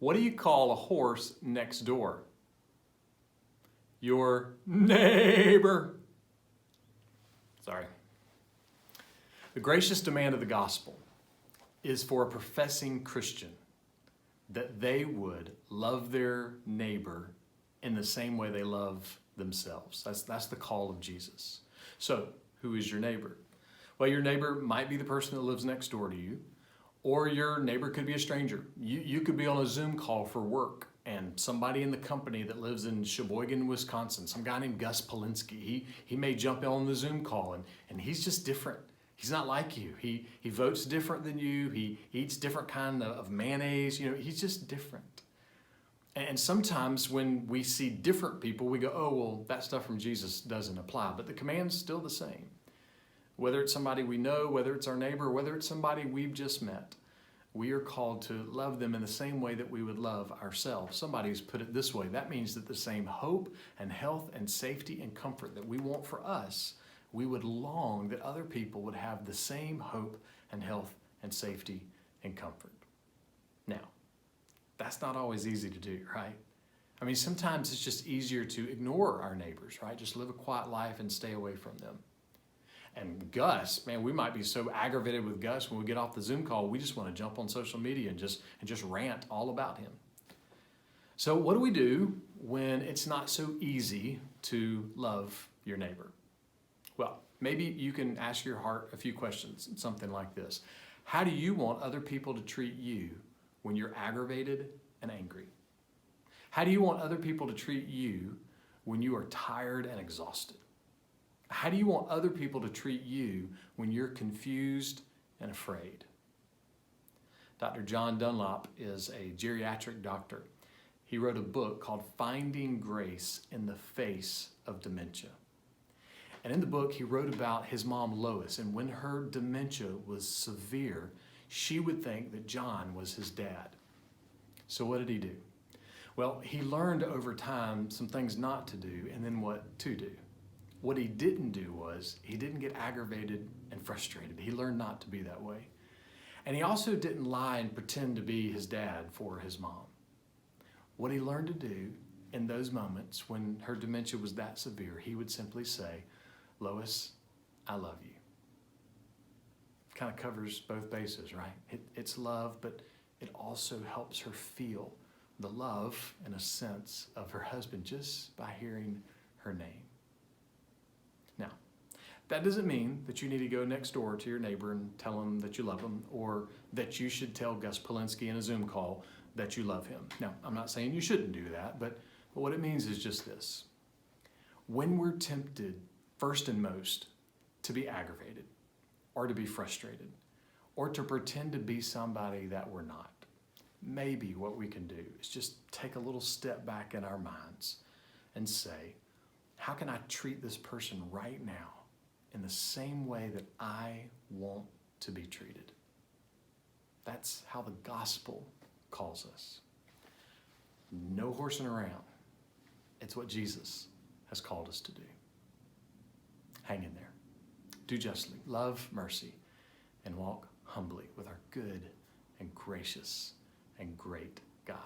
What do you call a horse next door? Your neighbor. Sorry. The gracious demand of the gospel is for a professing Christian that they would love their neighbor in the same way they love themselves. That's the call of Jesus. So, who is your neighbor? Well, your neighbor might be the person that lives next door to you, or your neighbor could be a stranger. You could be on a Zoom call for work, and somebody in the company that lives in Sheboygan, Wisconsin, some guy named Gus Polinsky, he may jump on the Zoom call, and he's just different. He's not like you. He votes different than you. He eats different kind of mayonnaise. He's just different. And sometimes when we see different people, we go, oh, well, that stuff from Jesus doesn't apply. But the command's still the same. Whether it's somebody we know, whether it's our neighbor, whether it's somebody we've just met, we are called to love them in the same way that we would love ourselves. Somebody's put it this way. That means that the same hope and health and safety and comfort that we want for us, we would long that other people would have the same hope and health and safety and comfort. Now, that's not always easy to do, right? I mean, sometimes it's just easier to ignore our neighbors, right? Just live a quiet life and stay away from them. And Gus, man, we might be so aggravated with Gus when we get off the Zoom call, we just want to jump on social media and just rant all about him. So what do we do when it's not so easy to love your neighbor? Well, maybe you can ask your heart a few questions, something like this. How do you want other people to treat you when you're aggravated and angry? How do you want other people to treat you when you are tired and exhausted? How do you want other people to treat you when you're confused and afraid? Dr. John Dunlop is a geriatric doctor. He wrote a book called Finding Grace in the Face of Dementia. And in the book, he wrote about his mom, Lois, and when her dementia was severe, she would think that John was his dad. So what did he do? Well, he learned over time some things not to do and then what to do. What he didn't do was he didn't get aggravated and frustrated. He learned not to be that way. And he also didn't lie and pretend to be his dad for his mom. What he learned to do in those moments when her dementia was that severe, he would simply say, Lois, I love you. It kind of covers both bases, right? It's love, but it also helps her feel the love and a sense of her husband just by hearing her name. Now, that doesn't mean that you need to go next door to your neighbor and tell him that you love him, or that you should tell Gus Polinsky in a Zoom call that you love him. Now, I'm not saying you shouldn't do that, but what it means is just this. When we're tempted, first and most, to be aggravated, or to be frustrated, or to pretend to be somebody that we're not, maybe what we can do is just take a little step back in our minds and say, how can I treat this person right now in the same way that I want to be treated? That's how the gospel calls us. No horsing around. It's what Jesus has called us to do. Hang in there. Do justly, love mercy, and walk humbly with our good and gracious and great God.